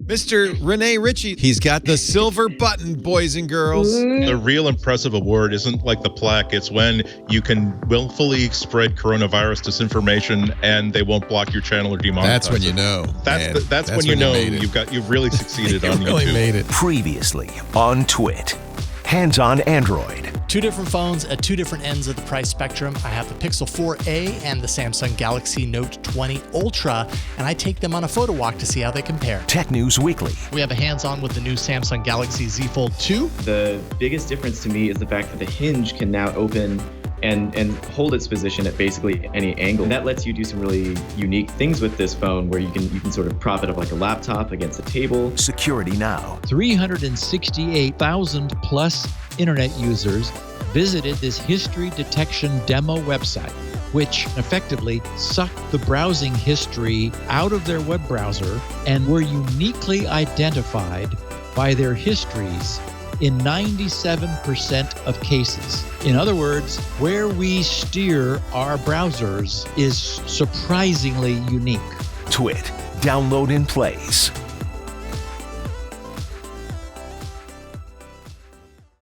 Mr. Rene Ritchie, he's got the silver button, boys and girls. The real impressive award isn't like the plaque. It's when you can willfully spread coronavirus disinformation and they won't block your channel or demonetize That's when it. you know. That's when you know you've really succeeded on really YouTube. made it. Previously on TWiT. Hands-on Android. Two different phones at two different ends of the price spectrum. I have the Pixel 4a and the Samsung Galaxy Note 20 Ultra, and I take them on a photo walk to see how they compare. Tech News Weekly. We have a hands-on with the new Samsung Galaxy Z Fold 2. The biggest difference to me is the fact that the hinge can now open and hold its position at basically any angle. That lets you do some really unique things with this phone where you can sort of prop it up like a laptop against a table. Security Now. 368,000 plus internet users visited this history detection demo website, which effectively sucked the browsing history out of their web browser and were uniquely identified by their histories in 97% of cases. In other words, where we steer our browsers is surprisingly unique. TWiT. Download in place.